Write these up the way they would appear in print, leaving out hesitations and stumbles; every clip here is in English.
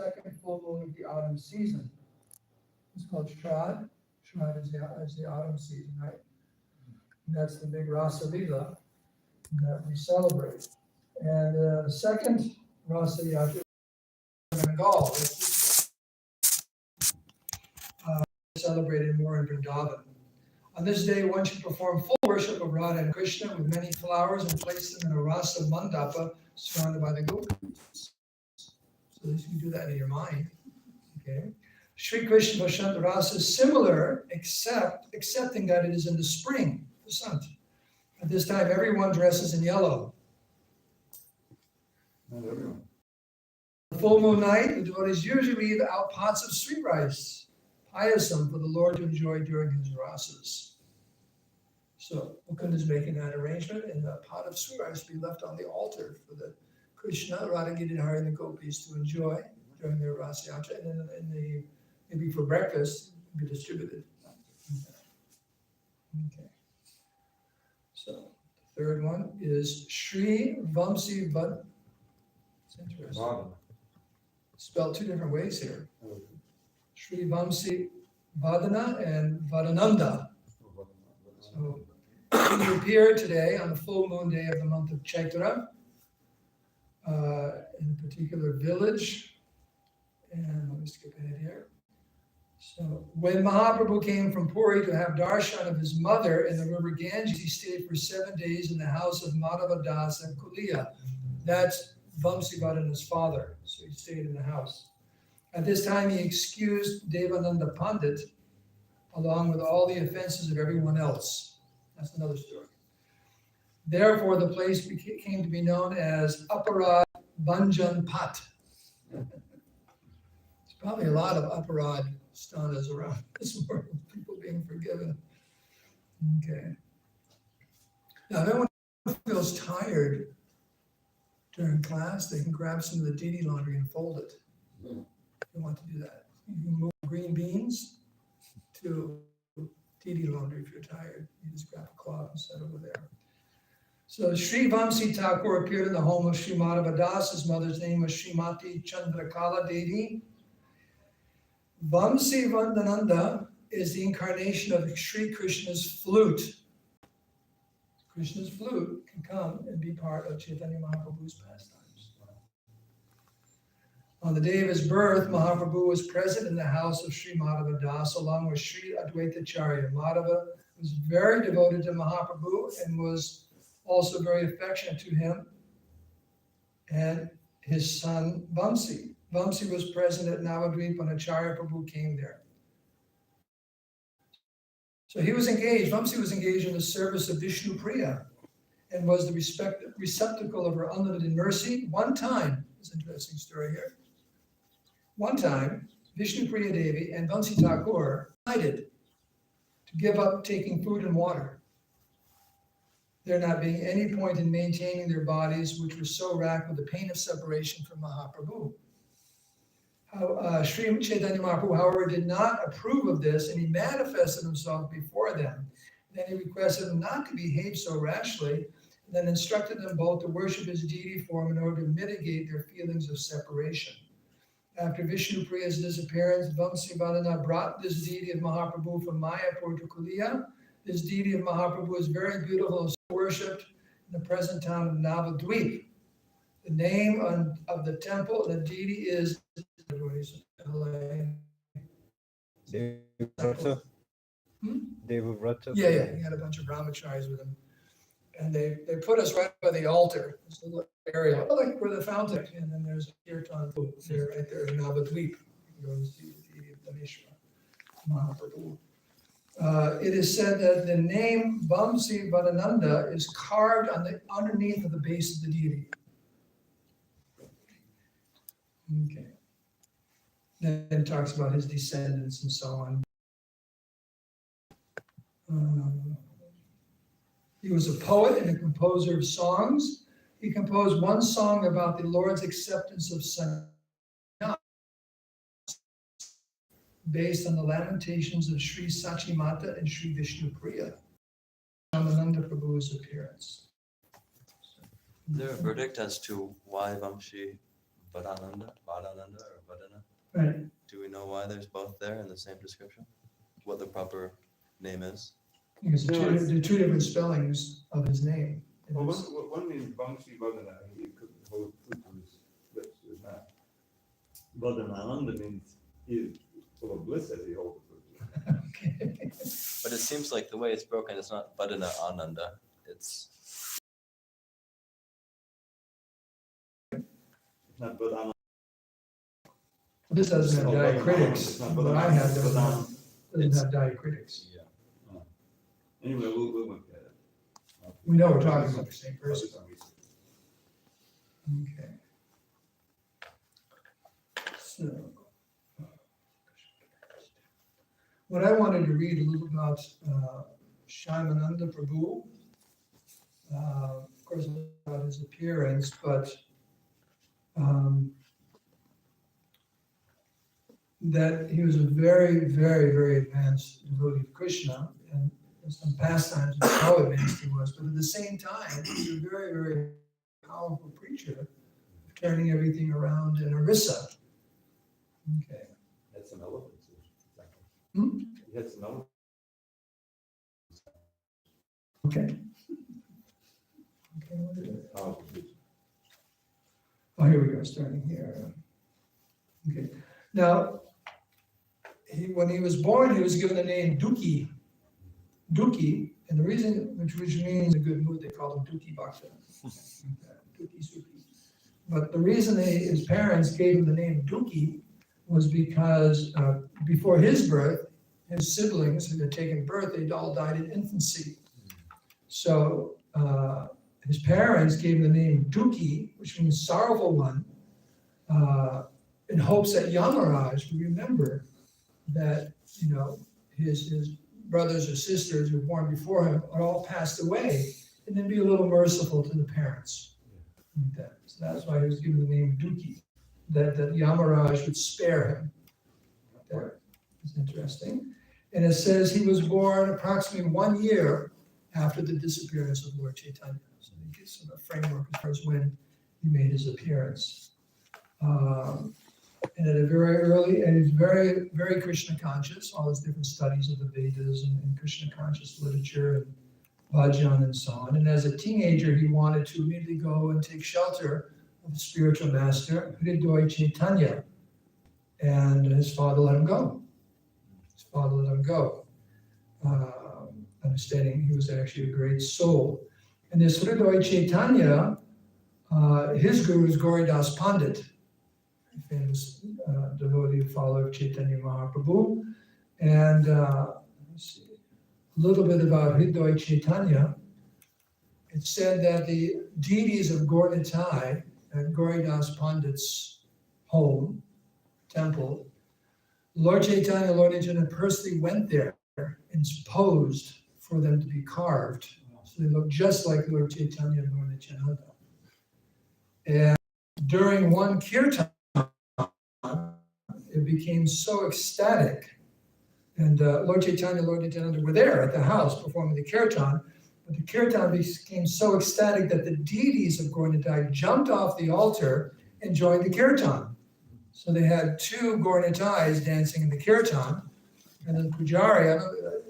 second full moon of the autumn season. It's called Shrad. Shrad is the autumn season, right? And that's the big Rasa Lila that we celebrate. And the second Rasa Yatra in Bengal, celebrated more in Vrindavan. On this day, one should perform full worship of Radha and Krishna with many flowers and place them in a rasa mandapa surrounded by the gopis. So you can do that in your mind. Okay. Sri Krishna Vashant Rasa is similar, excepting that it is in the spring, Vasant. At this time, everyone dresses in yellow. Not everyone. On full moon night, the devotees usually leave out pots of sweet rice, payasam, for the Lord to enjoy during his rasas. So Mukund is making that arrangement, and the pot of sweet rice will be left on the altar for the Krishna, Radha, Giridhari, and the gopis to enjoy during their rasa yatra, and then maybe for breakfast, be distributed. Okay. So the third one is Sri Vamsi Vad. It's interesting. Spelled two different ways here. Sri Vamsi Vadana and Vadananda. So he appeared today on the full moon day of the month of Chaitra in a particular village. And let me skip ahead here. So when Mahaprabhu came from Puri to have darshan of his mother in the river Ganges, he stayed for 7 days in the house of Madhava Das and Kuliya. That's Vamsivadana's father. So he stayed in the house. At this time, he excused Devananda Pandit along with all the offenses of everyone else. That's another story. Therefore, the place came to be known as Aparad Bhanjan Pat. There's probably a lot of Aparad sthanas around this world, people being forgiven. Okay. Now, if anyone feels tired during class, they can grab some of the DD laundry and fold it. You want to do that. You can move green beans to DD laundry if you're tired. You just grab a cloth and set over there. So Sri Vamsi Thakur appeared in the home of Sri Madhava Das. His mother's name was Srimati Chandrakala Devi. Vamsi Vandananda is the incarnation of Sri Krishna's flute. Krishna's flute can come and be part of Chaitanya Mahaprabhu's pastimes. On the day of his birth, Mahaprabhu was present in the house of Sri Madhava Das along with Sri Advaita Charya. Madhava was very devoted to Mahaprabhu and was also very affectionate to him and his son Vamsi. Vamsi was present at Navadvip when Acharya Prabhu came there. So he was engaged, Vamsi was engaged in the service of Vishnu Priya and was the receptacle of her unlimited mercy. One time, it's an interesting story here. One time, Vishnu Priya Devi and Vamsi Thakur decided to give up taking food and water, there not being any point in maintaining their bodies, which were so racked with the pain of separation from Mahaprabhu. Sri Chaitanya Mahaprabhu, however, did not approve of this, and he manifested himself before them. Then he requested them not to behave so rashly, and then instructed them both to worship his deity form in order to mitigate their feelings of separation. After Vishnu Priya's disappearance, Vamsi Vadana brought this deity of Mahaprabhu from Mayapur to Kuliya. This deity of Mahaprabhu is very beautiful and worshipped in the present town of Navadvip. The name of the temple, the deity is Devavrata. Devavrata. Yeah, he had a bunch of brahmacharis with him. And they put us right by the altar, this little area, like where the fountain, and then there's a kirtan there, right there in Navadvip. You can go and see the deity of Daneshwar, Mahaprabhu. It is said that the name Vamsi Vadananda is carved on the underneath of the base of the deity. Okay. Then it talks about his descendants and so on. He was a poet and a composer of songs. He composed one song about the Lord's acceptance of sannyas based on the lamentations of Sri Sachimata and Sri Vishnu Priya, Ramananda Prabhu's appearance. Is there a verdict as to why Vamsi Vadananda or Vadana? there's both there in the same description? What the proper name is? Because No, the two different spellings of his name. Well, one means Bangsi Badana, he could hold food to his lips with that. Badananda means he is full of bliss as he holds the food to his lips. Okay. But it seems like the way it's broken, it's not Badana Ananda. It's Not Badana. This doesn't have diacritics. It's not What I have Badana. doesn't have diacritics. yeah. Anyway, we'll look at it. We know we're talking about the same person. Okay. So, what I wanted to read a little about Shyamananda Prabhu, of course, about his appearance, but that he was a very, very, very advanced devotee of Krishna, and some pastimes of how advanced he was, but at the same time, he was a very, very powerful preacher, turning everything around in Orissa. Okay. Had some elephants. Hmm? He had some elephants. Okay. Okay, what is it? Oh, Oh, here we go, starting here. Okay, now, when he was born, he was given the name Duki. Duki, and the reason, which means a good mood, they called him Duki Bhakta. Duki Suki. But the reason his parents gave him the name Duki was because before his birth, his siblings who had taken birth, they'd all died in infancy. So his parents gave him the name Duki, which means sorrowful one, in hopes that Yamaraj would remember that, his brothers or sisters who were born before him had all passed away, and then be a little merciful to the parents. So that's why he was given the name Duki, that Yamaraj would spare him. That is interesting. And it says he was born approximately 1 year after the disappearance of Lord Chaitanya. So it gives him a framework as far as when he made his appearance. And at a very early, and he's very, very Krishna conscious, all his different studies of the Vedas and Krishna conscious literature and bhajan and so on. And as a teenager, he wanted to immediately go and take shelter of the spiritual master, Hridaya Chaitanya. And his father let him go. Understanding he was actually a great soul. And this Hridaya Chaitanya, his guru is Gauridas Pandit, a famous devotee follower of Chaitanya Mahaprabhu. And let's see, a little bit about Hridaya Chaitanya. It said that the deities of Gaur-Nitai at Gauridas Pandit's home, temple, Lord Chaitanya, Lord Nityananda personally went there and posed for them to be carved. So they look just like Lord Chaitanya and Lord Nityananda. And during one kirtan, it became so ecstatic. And Lord Chaitanya and Lord Nityananda were there at the house performing the kirtan. But the kirtan became so ecstatic that the deities of Gaur-Nitai jumped off the altar and joined the kirtan. So they had two Gaur-Nitais dancing in the kirtan. And then Pujari,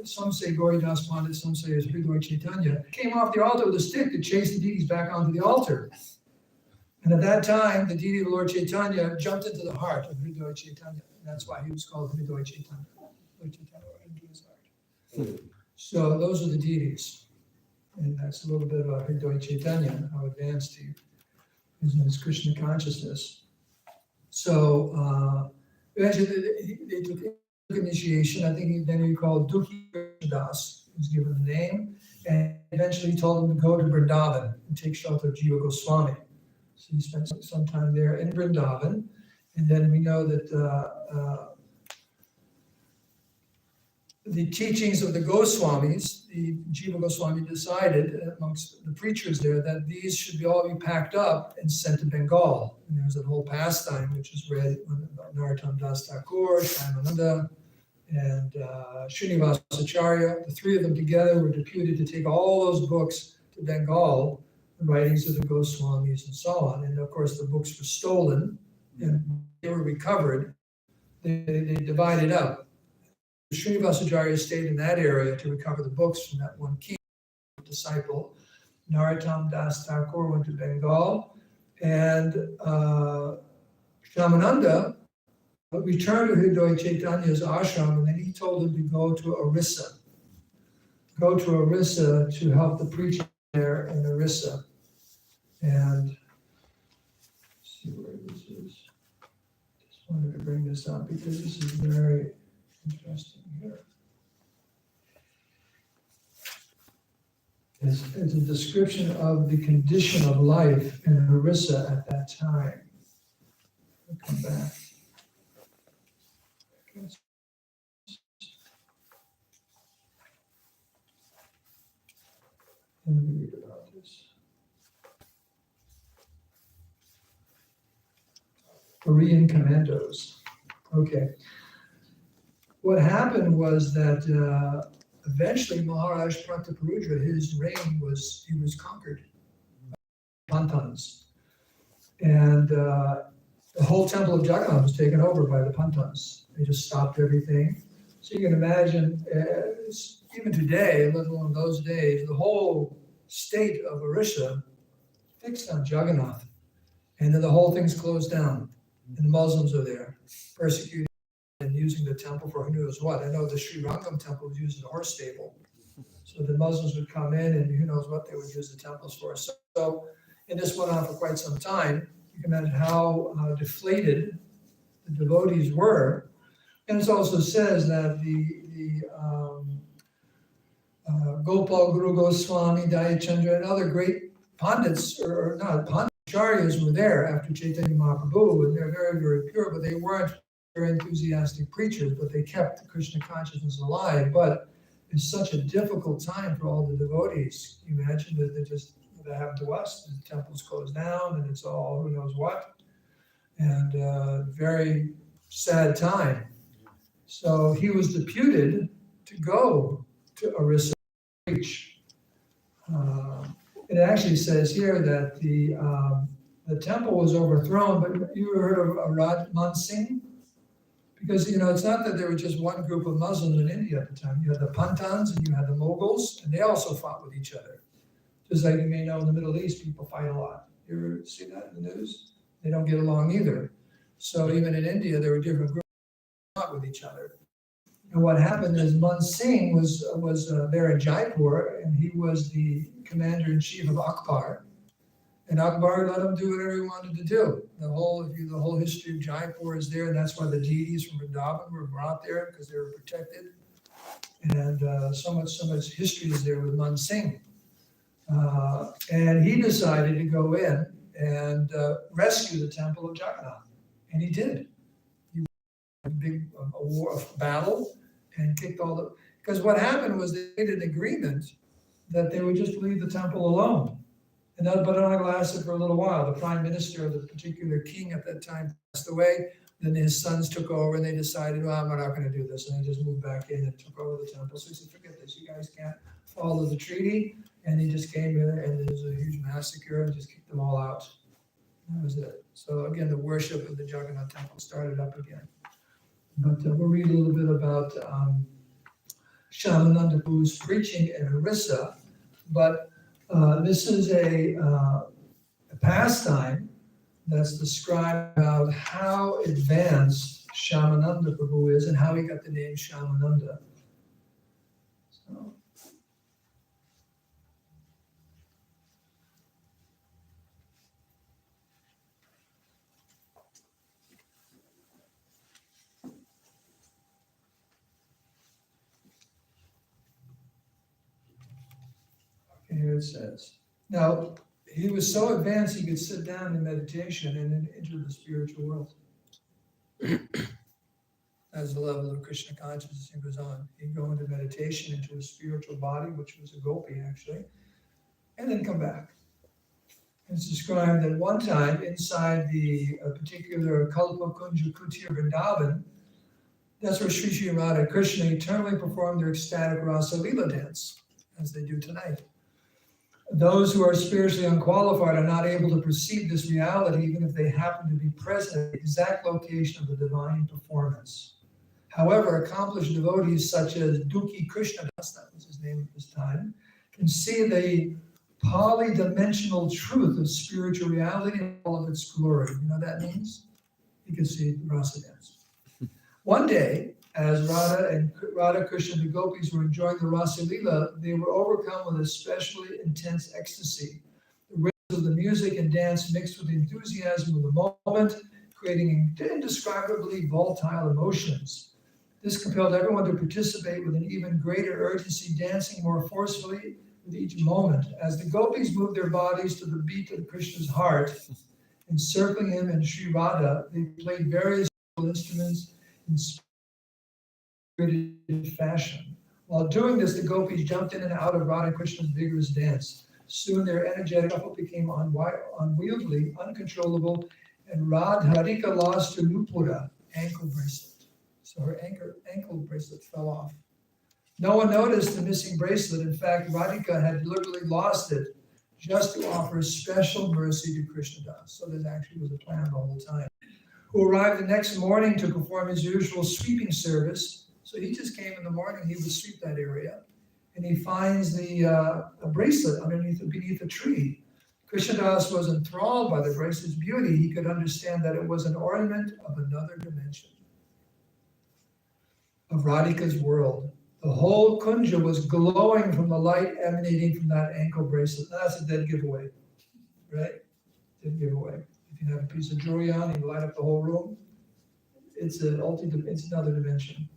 some say Gauridas Pandit, some say it's Hridaya Chaitanya, came off the altar with a stick to chase the deities back onto the altar. And at that time, the deity of Lord Chaitanya jumped into the heart of Hridaya Chaitanya. And that's why he was called Hridaya Chaitanya. Lord Chaitanya went into his heart. So those are the deities. And that's a little bit about Hridaya Chaitanya, how advanced he is in his Krishna consciousness. So eventually they took initiation. I think then he called Dukhi Das, he was given the name, and eventually he told him to go to Vrindavan and take shelter of Jiva Goswami. So he spent some time there in Vrindavan, and then we know that the teachings of the Goswamis, the Jiva Goswami decided amongst the preachers there that these should all be packed up and sent to Bengal. And there's that whole pastime which is read about Narottam Das Thakur, Shyamananda, and Srinivasacharya. The three of them together were deputed to take all those books to Bengal, the writings of the Goswamis and so on. And of course, the books were stolen and they were recovered they divided up. Srinivasacharya stayed in that area to recover the books from that one king disciple. Narottam Das Thakur went to Bengal, and Shyamananda returned to Hridoy Chaitanya's ashram, and then he told him to go to Orissa. Go to Orissa to help the preaching there in Orissa. And let's see where this is. Just wanted to bring this up because this is very interesting here. It's a description of the condition of life in Orissa at that time. I'll come back. Let me read about this. Korean commandos. Okay. What happened was that eventually Maharaj Prataparudra, his reign was, he was conquered by Pantans. And the whole temple of Jagannath was taken over by the Pantans. They just stopped everything. So you can imagine, even today, let alone those days, the whole state of Orissa fixed on Jagannath. And then the whole thing's closed down. And the Muslims are there, persecuting and using the temple for who knows what. I know the Sri Rangam temple was used as a horse stable. So the Muslims would come in and who knows what they would use the temples for. So and this went on for quite some time. You can imagine how deflated the devotees were. And it also says that the Gopal Guru Goswami, Dayachandra, and other great pandits, or not pandits, acharyas were there after Chaitanya Mahaprabhu, and they're very, very pure, but they weren't very enthusiastic preachers, but they kept the Krishna consciousness alive. But it's such a difficult time for all the devotees. You imagine that that happened to us. The temple's closed down, and it's all who knows what, and very sad time. So he was deputed to go to Orissa to preach. It actually says here that the temple was overthrown, but you ever heard of Man Singh? Because, it's not that there was just one group of Muslims in India at the time. You had the Pantans and you had the Mughals, and they also fought with each other. Just like you may know in the Middle East, people fight a lot. You ever see that in the news? They don't get along either. So even in India, there were different groups that fought with each other. And what happened is Man Singh was there in Jaipur, and he was the commander-in-chief of Akbar. And Akbar let him do whatever he wanted to do. The whole history of Jaipur is there, and that's why the deities from Vrindavan were brought there, because they were protected. And so much history is there with Man Singh. And he decided to go in and rescue the temple of Jagannath. And he did. He won a battle, and kicked because what happened was they made an agreement that they would just leave the temple alone. But it only lasted for a little while. The prime minister of the particular king at that time passed away. Then his sons took over, and they decided, well, we're not going to do this. And they just moved back in and took over the temple. So he said, forget this. You guys can't follow the treaty. And he just came in, and there was a huge massacre, and just kicked them all out. That was it. So again, the worship of the Jagannath temple started up again. But we'll read a little bit about Shyamananda Prabhu's preaching in Orissa. But this is a pastime that's described about how advanced Shyamananda Prabhu is and how he got the name Shyamananda. So. Here it says, now, he was so advanced he could sit down in meditation and then enter the spiritual world. As the level of Krishna consciousness he was on. He'd go into meditation into a spiritual body, which was a gopi actually, and then come back. It's described that one time inside the particular Kalpa Kunja Kutir Vrindavan, that's where Sri Sri Radha and Krishna eternally performed their ecstatic rasa lila dance, as they do tonight. Those who are spiritually unqualified are not able to perceive this reality, even if they happen to be present at the exact location of the divine performance. However, accomplished devotees such as Dukhi Krishnadas, that was his name at this time, can see the polydimensional truth of spiritual reality in all of its glory. You know what that means? You can see the rasa dance. One day, as Radha Krishna and the gopis were enjoying the rasa lila, they were overcome with especially intense ecstasy. The rhythms of the music and dance mixed with the enthusiasm of the moment, creating indescribably volatile emotions. This compelled everyone to participate with an even greater urgency, dancing more forcefully with each moment. As the gopis moved their bodies to the beat of Krishna's heart, encircling him and Sri Radha, they played various instruments in spirited fashion. While doing this, the gopis jumped in and out of Radha and Krishna's vigorous dance. Soon their energetic shuffle became unwieldy, uncontrollable, and Radharika lost her nupura, ankle bracelet. So her ankle bracelet fell off. No one noticed the missing bracelet. In fact, Radhika had deliberately lost it just to offer special mercy to Krishnadas. So there actually was a plan all the time. Who arrived the next morning to perform his usual sweeping service. So he just came in the morning, he would sweep that area, and he finds a bracelet beneath a tree. Krishnadas was enthralled by the bracelet's beauty. He could understand that it was an ornament of another dimension, of Radhika's world. The whole kunja was glowing from the light emanating from that ankle bracelet. That's a dead giveaway, right? Dead giveaway. If you have a piece of jewelry on and you light up the whole room, it's another dimension.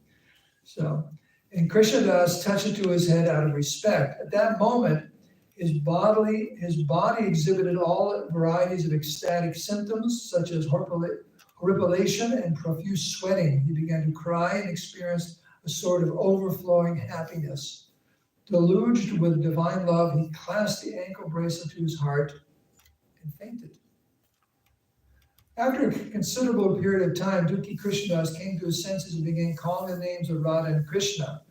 So, and Krishnadas touched it to his head out of respect. At that moment, his body exhibited all varieties of ecstatic symptoms, such as horripilation and profuse sweating. He began to cry and experienced a sort of overflowing happiness. Deluged with divine love, he clasped the ankle bracelet to his heart and fainted. After a considerable period of time, Dukhi Krishnadas came to his senses and began calling the names of Radha and Krishna.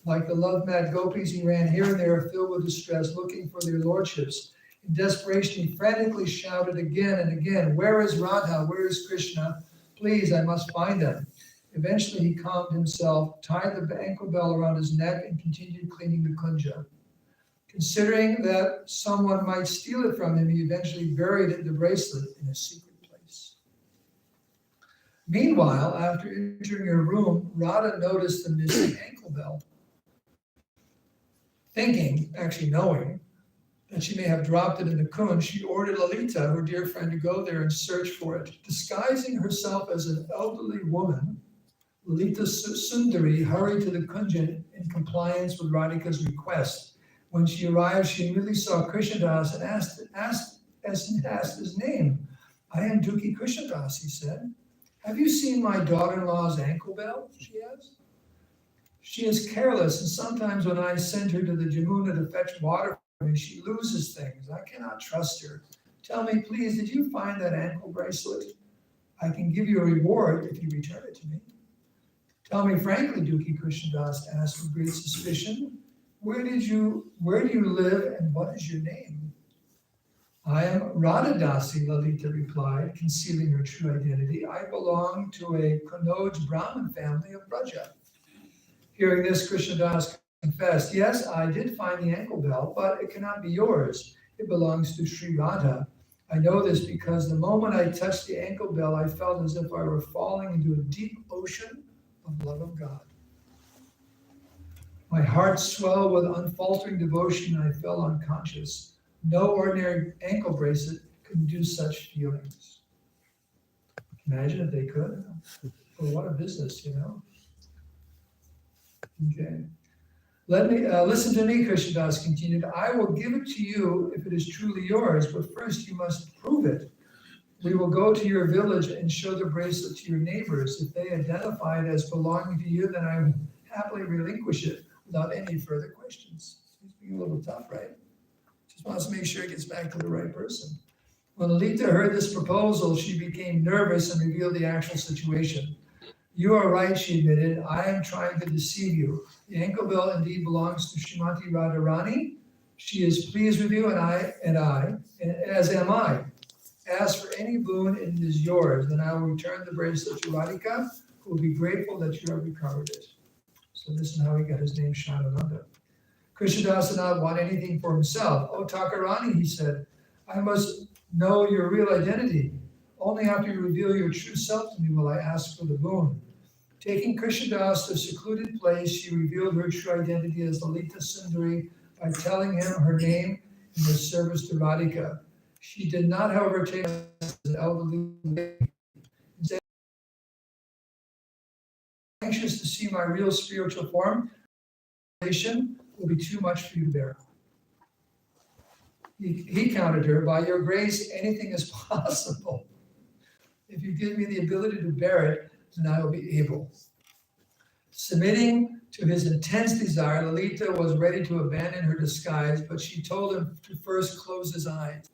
Like the love-mad gopis, he ran here and there, filled with distress, looking for their lordships. In desperation, he frantically shouted again and again, "Where is Radha? Where is Krishna? Please, I must find them." Eventually, he calmed himself, tied the ankle bell around his neck, and continued cleaning the kunja. Considering that someone might steal it from him, he eventually buried the bracelet in a secret place. Meanwhile, after entering her room, Radha noticed the missing ankle bell. Knowing that she may have dropped it in the kunj, she ordered Lalita, her dear friend, to go there and search for it. Disguising herself as an elderly woman, Lalita Sundari hurried to the kunja in compliance with Radhika's request. When she arrived, she immediately saw Krishnadas and asked his name. "I am Dukhi Krishnadas," he said. "Have you seen my daughter-in-law's ankle bell?" she asked. "She is careless, and sometimes when I send her to the Jamuna to fetch water for me, she loses things. I cannot trust her. Tell me, please, did you find that ankle bracelet? I can give you a reward if you return it to me." "Tell me frankly," Dukhi Krishnadas asked with great suspicion, where do you live and what is your name?" "I am Radhadasi," Lalita replied, concealing her true identity. "I belong to a Kanoj Brahmin family of Braja." Hearing this, Krishnadas confessed, "Yes, I did find the ankle bell, but it cannot be yours. It belongs to Sri Radha. I know this because the moment I touched the ankle bell, I felt as if I were falling into a deep ocean of love of God. My heart swelled with unfaltering devotion and I fell unconscious. No ordinary ankle bracelet could induce such feelings." Imagine if they could. Well, what a business, you know. Okay. "Let me listen to me," Krishnadas continued. "I will give it to you if it is truly yours, but first you must prove it. We will go to your village and show the bracelet to your neighbors. If they identify it as belonging to you, then I will happily relinquish it without any further questions." He's being a little tough, right? Just wants to make sure it gets back to the right person. When Lalita heard this proposal, she became nervous and revealed the actual situation. "You are right," she admitted. "I am trying to deceive you. The ankle bell indeed belongs to Srimati Radharani. She is pleased with you, and as am I. Ask for any boon, and it is yours. Then I will return the bracelet to Radhika, who will be grateful that you have recovered it. So this is how he got his name, Shanananda. Krishnadas did not want anything for himself. Oh, Takarani, he said, I must know your real identity. Only after you reveal your true self to me will I ask for the boon. Taking Krishnadas to a secluded place, she revealed her true identity as Lalita Sundari by telling him her name and her service to Radhika. She did not, however, take as an elderly lady. Instead, anxious to see my real spiritual form, will be too much for you to bear. He countered her, by your grace, anything is possible. If you give me the ability to bear it, then I will be able. Submitting to his intense desire, Lalita was ready to abandon her disguise, but she told him to first close his eyes.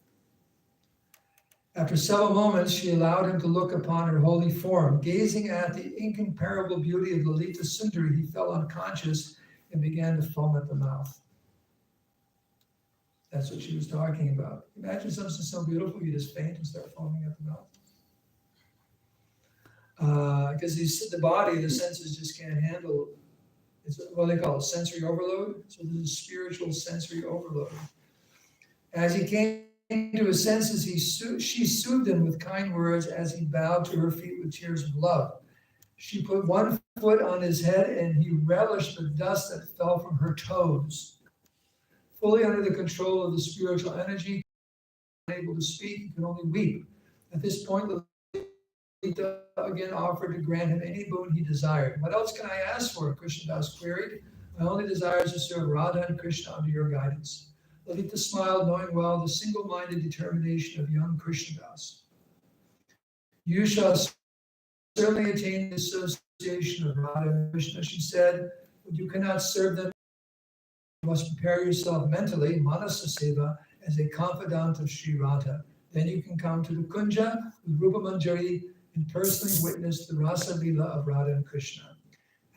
After several moments, she allowed him to look upon her holy form. Gazing at the incomparable beauty of Lalita Sundari, he fell unconscious and began to foam at the mouth. That's what she was talking about. Imagine something so beautiful, you just faint and start foaming at the mouth. Because the body, the senses just can't handle, it's what they call it, sensory overload. So this is spiritual sensory overload. As he came to his senses, she soothed him with kind words as he bowed to her feet with tears of love. She put one foot on his head and he relished the dust that fell from her toes. Fully under the control of the spiritual energy, unable to speak, he could only weep. At this point, Lalita again offered to grant him any boon he desired. What else can I ask for? Krishnadas queried. My only desire is to serve Radha and Krishna under your guidance. Lalita smiled, knowing well the single-minded determination of young Krishnadas. You shall certainly attain the association of Radha and Krishna, she said, but you cannot serve them. You must prepare yourself mentally, Manasa Seva, as a confidant of Sri Radha. Then you can come to the Kunja with Rupa Manjari and personally witness the rasa lila of Radha and Krishna.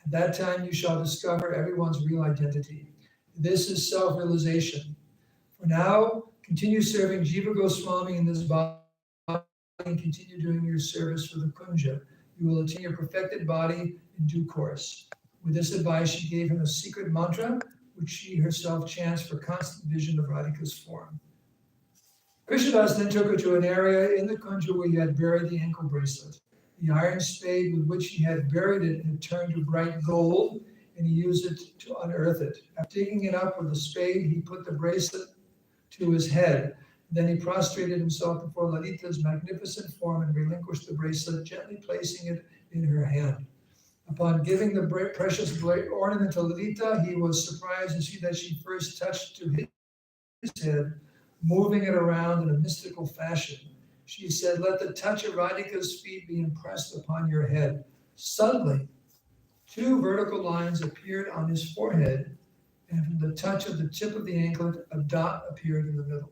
At that time, you shall discover everyone's real identity. This is self-realization. For now, continue serving Jiva Goswami in this body and continue doing your service for the Kunja. You will attain your perfected body in due course. With this advice, she gave him a secret mantra, which she herself chants for constant vision of Radhika's form. Krishnadas then took her to an area in the Kunja where he had buried the ankle bracelet. The iron spade with which he had buried it had turned to bright gold, and he used it to unearth it. After digging it up with the spade, he put the bracelet to his head. Then he prostrated himself before Lalita's magnificent form and relinquished the bracelet, gently placing it in her hand. Upon giving the precious ornament to Lalita, he was surprised to see that she first touched to his head, moving it around in a mystical fashion. She said, let the touch of Radhika's feet be impressed upon your head. Suddenly, two vertical lines appeared on his forehead, and from the touch of the tip of the anklet, a dot appeared in the middle.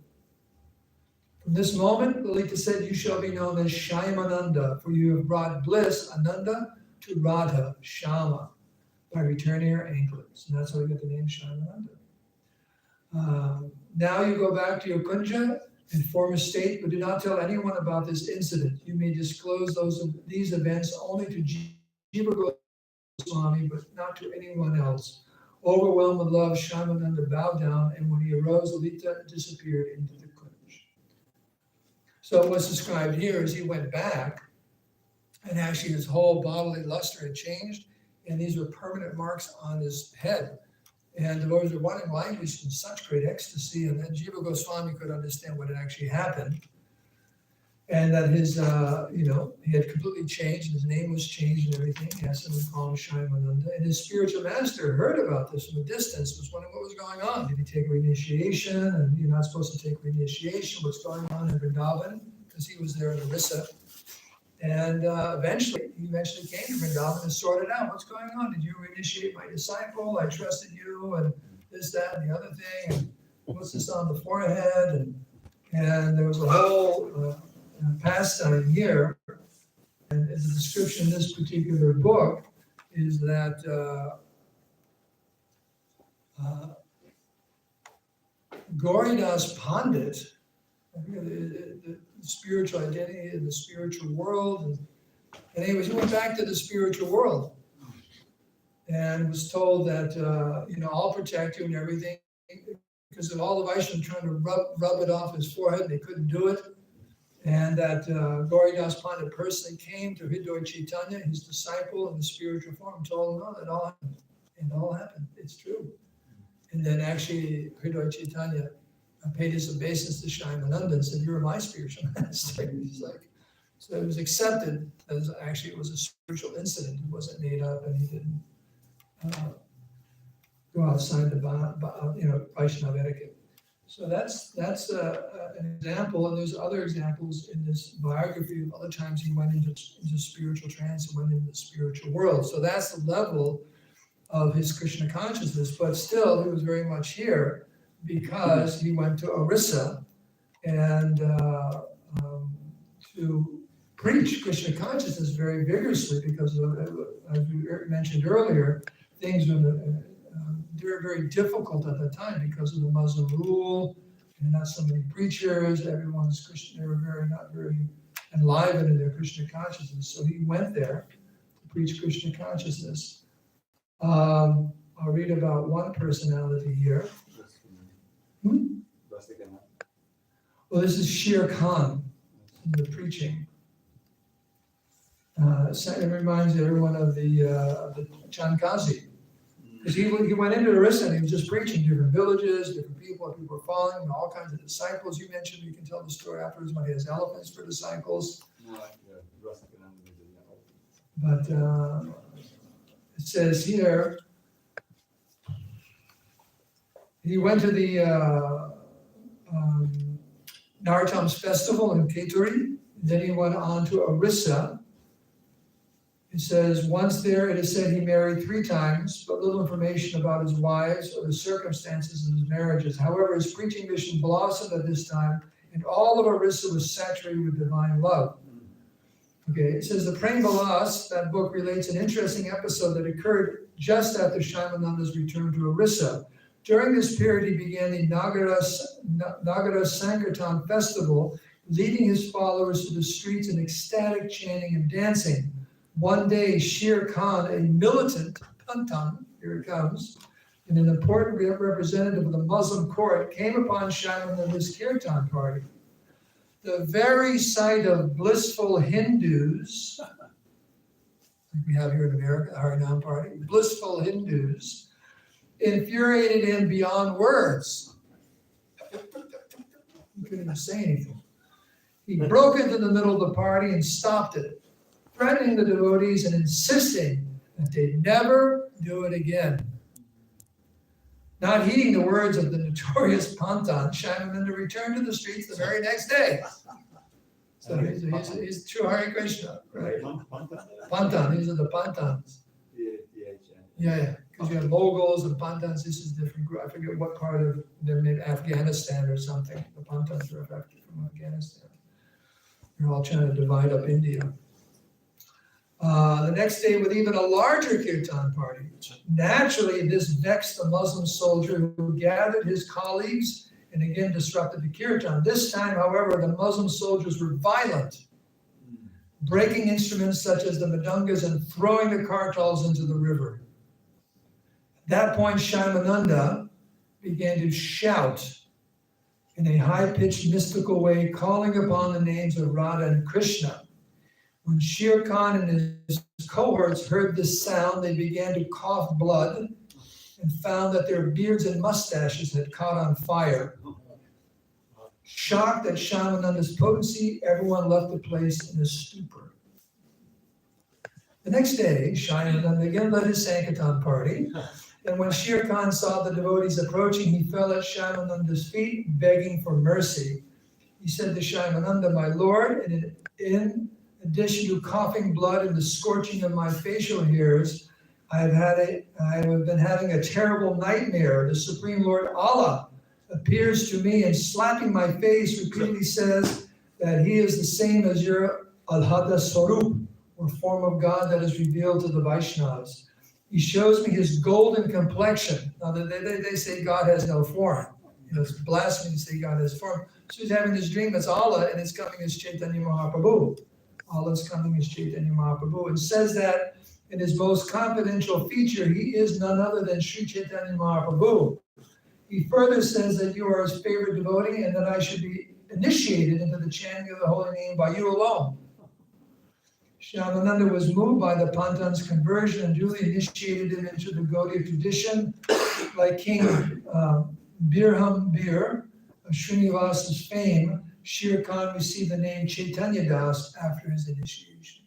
From this moment, Lalita said, you shall be known as Shyamananda, for you have brought bliss, Ananda, to Radha, Shama, by returning her anklets. And that's how we get the name Shyamananda. Now you go back to your Kunja and form a state, but do not tell anyone about this incident. You may disclose these events only to Jiva Goswami, but not to anyone else. Overwhelmed with love, Shyamananda bowed down, and when he arose, Lalita disappeared into the Kunj. So what's described here is he went back, and actually his whole bodily luster had changed, and these were permanent marks on his head. And the Lord was running language in such great ecstasy, and then Jiva Goswami could understand what had actually happened, and that his, he had completely changed, his name was changed and everything. Yes, and we call him Shyamananda. And his spiritual master heard about this from a distance, was wondering what was going on. Did he take reinitiation? And you're not supposed to take reinitiation. What's going on in Vrindavan? Because he was there in Orissa. And he eventually came to Vrindavan and sorted out what's going on. Did you reinitiate my disciple? I trusted you, and this, that, and the other thing. And what's this on the forehead? And there was a whole pastime here. And the description in this particular book is that Gauridas Pandit, the spiritual identity and the spiritual world, and anyways, he went back to the spiritual world and was told that, I'll protect you and everything, because of all the Vaishnavas trying to rub it off his forehead, they couldn't do it. And that Gauridas Pandit personally came to Hridoy Chaitanya, his disciple in the spiritual form, told him, no, it all happened. It all happened. It's true. And then actually Hridoy Chaitanya paid his obeisance to Shyamananda and said, you're my spiritual master. He's like, so it was accepted as actually it was a spiritual incident. It wasn't made up, and he didn't go outside the Vaishnava etiquette. So that's an example, and there's other examples in this biography of other times he went into spiritual trance and went into the spiritual world. So that's the level of his Krishna consciousness, but still he was very much here because he went to Orissa and to preach Krishna consciousness very vigorously because of, as we mentioned earlier, things were very, very difficult at the time because of the Muslim rule and not so many preachers. Everyone's Christian, they were not very enlivened in their Krishna consciousness. So he went there to preach Krishna consciousness. I'll read about one personality here. Well, this is Shere Khan in the preaching. It reminds everyone of the Chankazi. Because he went into Orissa and he was just preaching different villages, different people were following, all kinds of disciples. You mentioned, you can tell the story afterwards when he has elephants for disciples. But it says here, he went to the Narottam's festival in Keturi, then he went on to Orissa. It says, once there, it is said he married 3 times, but little information about his wives or the circumstances of his marriages. However, his preaching mission blossomed at this time, and all of Orissa was saturated with divine love. Okay, it says the Prem Vilas, that book relates an interesting episode that occurred just after Shyamananda's return to Orissa. During this period, he began the Nagara Sankirtan festival, leading his followers to the streets in ecstatic chanting and dancing. One day, Shere Khan, a militant Pantan, here it comes, and an important representative of the Muslim court, came upon Shyamananda's Kirtan party. The very sight of blissful Hindus, like we have here in America, the Harinam party, blissful Hindus, infuriated him beyond words. He couldn't even say anything. He broke into the middle of the party and stopped it, threatening the devotees and insisting that they never do it again. Not heeding the words of the notorious Pantan, Shyamananda returned to the streets the very next day. So he's true Hare Krishna, right? Pantan, these are the Pantans. Yeah, because you have Moguls and Pantans, this is a different group. I forget what part of them, maybe Afghanistan or something. The Pantans are from Afghanistan. They're all trying to divide up India. The next day with even a larger kirtan party. Naturally, this vexed the Muslim soldier who gathered his colleagues and again disrupted the kirtan. This time, however, the Muslim soldiers were violent, breaking instruments such as the madungas and throwing the kartals into the river. At that point, Shyamananda began to shout in a high-pitched mystical way, calling upon the names of Radha and Krishna. When Shere Khan and his cohorts heard this sound, they began to cough blood and found that their beards and mustaches had caught on fire. Shocked at Shyamananda's potency, everyone left the place in a stupor. The next day, Shyamananda again led his Sankirtan party, and when Shere Khan saw the devotees approaching, he fell at Shyamananda's feet, begging for mercy. He said to Shyamananda, "My lord, in addition to coughing blood and the scorching of my facial hairs, I have been having a terrible nightmare. The Supreme Lord Allah appears to me and slapping my face repeatedly says that he is the same as your Alhada Swarup, or form of God that is revealed to the Vaishnavas. He shows me his golden complexion." Now they say God has no form. it's blasphemy to say God has form. So he's having this dream that's Allah, and it's coming as Chaitanya Mahaprabhu. Allah's coming as Chaitanya Mahaprabhu, and says that in his most confidential feature, he is none other than Sri Chaitanya Mahaprabhu. He further says that you are his favorite devotee, and that I should be initiated into the chanting of the holy name by you alone. Shyamananda was moved by the Pantan's conversion and duly initiated him into the Gaudiya tradition, like King Birham Bir of Srinivasa's fame. Shere Khan received the name Chaitanya Das after his initiation.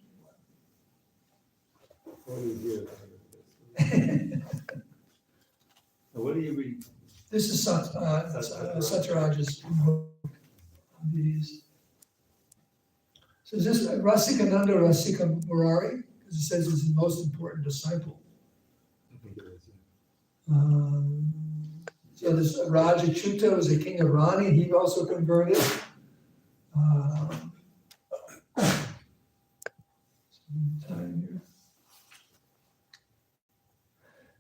What do you read? This is Satyaraj's book. These. So is this Rasikananda Rasika Murari? Because it says he's his most important disciple. So this Raja Chuta was a king of Rani. He also converted.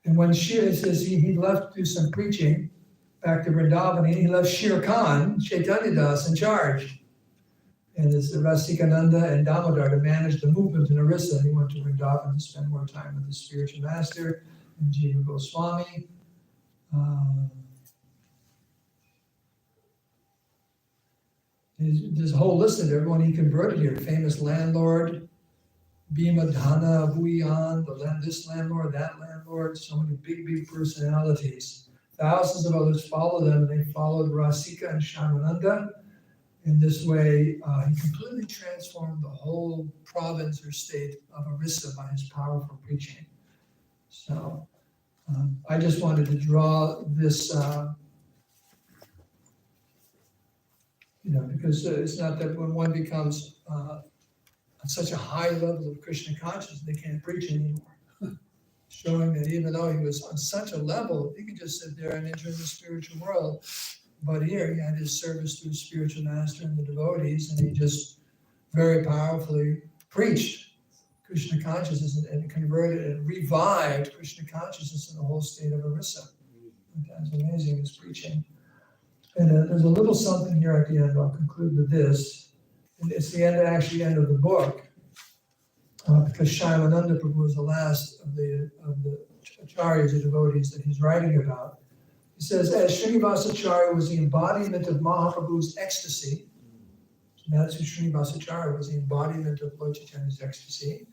And when Shere says he left to do some preaching back to Vrindavan, he left Shere Khan, Chaitanya Das, in charge. And it's Rasikananda and Damodar to manage the movement in Orissa. He went to Vrindavan to spend more time with his spiritual master and Jiva Goswami. There's a whole list of everyone he converted here. Famous landlord, Bhima Dhana Bhuyan, this landlord, that landlord, so many big personalities. Thousands of others followed them. They followed Rasika and Shyamananda. In this way, he completely transformed the whole province or state of Orissa by his powerful preaching. So I just wanted to draw this, because it's not that when one becomes at such a high level of Krishna consciousness, they can't preach anymore. Showing that even though he was on such a level, he could just sit there and enter the spiritual world. But here he had his service to his spiritual master and the devotees, and he just very powerfully preached Krishna consciousness and converted and revived Krishna consciousness in the whole state of Orissa. That's amazing, his preaching. And there's a little something here at the end. I'll conclude with this. And it's the end of the book, because Shyamananda Prabhu was the last of the acharyas or devotees that he's writing about. He says, as Srinivasacharya was the embodiment of Mahaprabhu's ecstasy, so that's who Srinivasacharya was, the embodiment of Lord Chaitanya's ecstasy.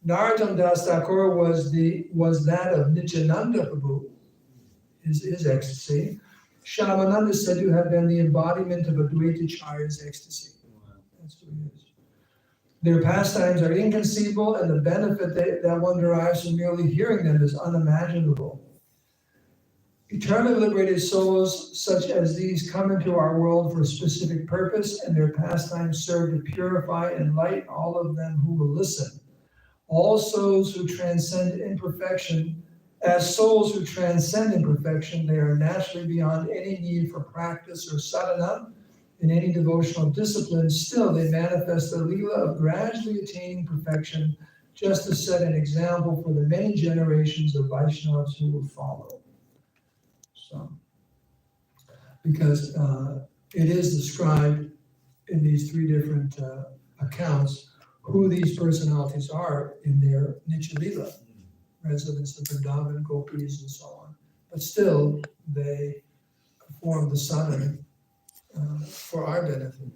Narottam Das Thakur was that of Nityananda Prabhu, his ecstasy. Shyamananda is said to have been the embodiment of Advaitacharya's ecstasy. That's who he is. Their pastimes are inconceivable, and the benefit that one derives from merely hearing them is unimaginable. Eternally liberated souls such as these come into our world for a specific purpose, and their pastimes serve to purify and enlighten all of them who will listen. All souls who transcend imperfection, as souls who transcend imperfection, they are naturally beyond any need for practice or sadhana in any devotional discipline. Still, they manifest the Leela of gradually attaining perfection, just to set an example for the many generations of Vaishnavas who will follow. So, because it is described in these three different accounts who these personalities are in their Nitya Leela, residents of Vrindavan, Gopis, and so on. But still, they perform the sadhana for our benefit.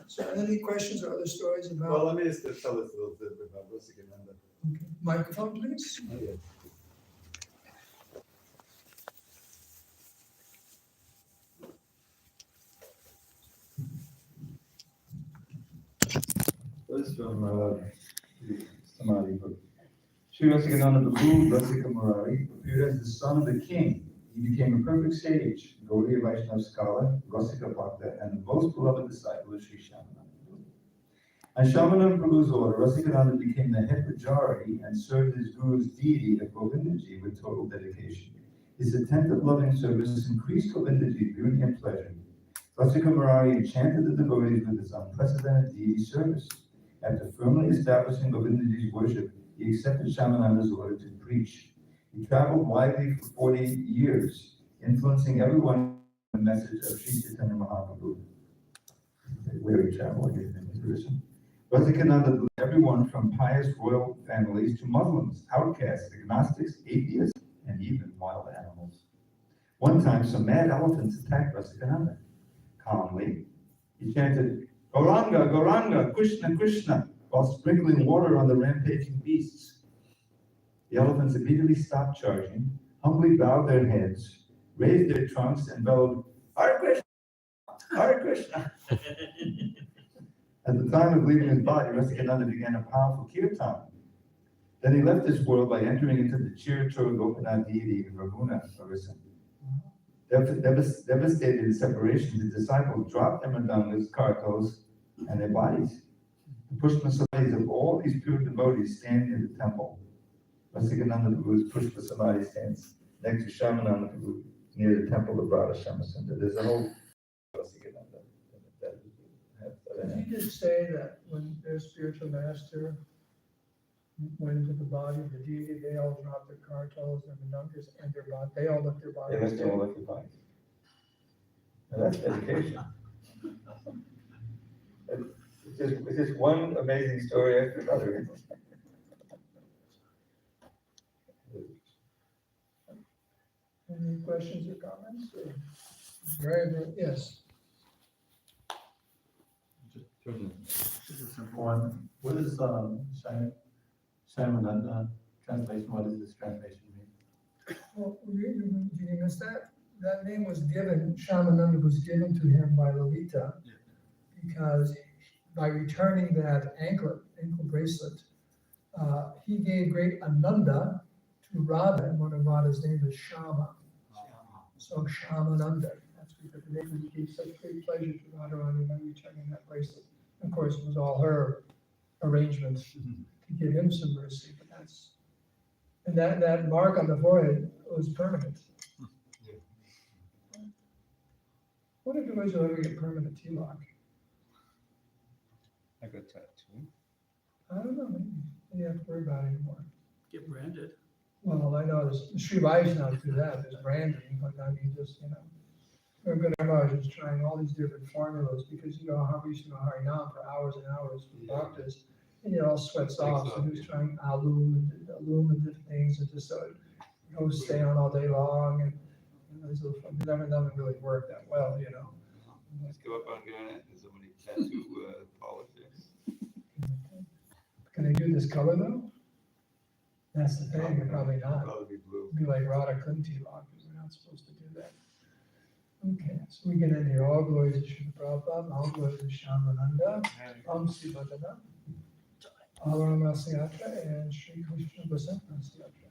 So, any questions or other stories about? Well, let me just tell us a little bit about Rasikananda. Okay. Microphone, please. Oh, yeah. This is from Samadhi book. Sri Rasikananda Prabhu Rasika Murari appeared as the son of the king. He became a perfect sage, Gaudiya Vaishnava scholar, Rasika Bhakta, and the most beloved disciple of Sri Shyamananda. On Shyamananda Prabhu's order, Rasikananda became the head pujari and served his guru's deity of Govindaji with total dedication. His attentive, loving service increased Govindaji's beauty and pleasure. Rasika Murari enchanted the devotees with his unprecedented deity service. After firmly establishing Govindaji's worship, he accepted Shyamananda's order to preach. He traveled widely for 40 years. influencing everyone with the message of Sri Chaitanya Mahaprabhu. Where he traveled, I guess, in his tradition. Rasikananda blew everyone from pious royal families to Muslims, outcasts, agnostics, atheists, and even wild animals. One time, some mad elephants attacked Rasikananda. Calmly, he chanted, Gauranga, Gauranga, Krishna, Krishna, while sprinkling water on the rampaging beasts. The elephants immediately stopped charging, humbly bowed their heads, raised their trunks, and bellowed, Hare Krishna, Hare Krishna. At the time of leaving his body, Rasikananda began a powerful kirtan. Then he left this world by entering into the Chiratura Gopinath deity in Ravuna, Orissa. Devastated in separation, his disciples dropped their madangas, kartos, and their bodies. The Pushpa Samadhis of all these pure devotees stand in the temple. Rasikananda Prabhu's Pushpa Samadhi stands next to Shamananda Prabhu near the temple of Radha Shamasundar. There's a whole Rasikananda. Did you just say that when their spiritual master went into the body of the deity, they all dropped their kartals, their manungas, and their body, they all left their They bodies must all look at bodies. Now that's dedication. It's just one amazing story after another. Any questions or comments? Very, very, yes. Just a simple one. What is Shamananda translation? What does this translation mean? Well, did you miss that? That name was given, Shamananda was given to him by Lalita because by returning that ankle bracelet, he gave great Ananda to Radha, and one of Radha's names is Shama. So Shamananda, that's because the name gave such great pleasure to Radharani by returning that bracelet. Of course, it was all her arrangement to give him some mercy, but that's, and that mark on the forehead was permanent. What if devotees will ever get permanent tilak? I got tattoo. I don't know, maybe you have to worry about it anymore. Get branded. Well, I know there's Sri Vaishnavas do that, there's branding, but I mean, just, we're good Maharaj is trying all these different formulas because how we used to know Harinam for hours and hours with bhaktas, and it all sweats off. So he was trying alum and different things, and just so it goes stay on all day long, and nothing really worked that well, Let's go up on Granite and somebody tattoo polish it. Can they do this color though? That's the thing, they're probably not. Probably be blue. Be like Radha Kunti Rock, because they're not supposed to do that. Okay, so we get in here, all glories to Srila Prabhupada, all glories to Shamananda, Sri Bhadana, Balaram Rasa Yatra, and Sri Krishna Vasant Rasa Yatra.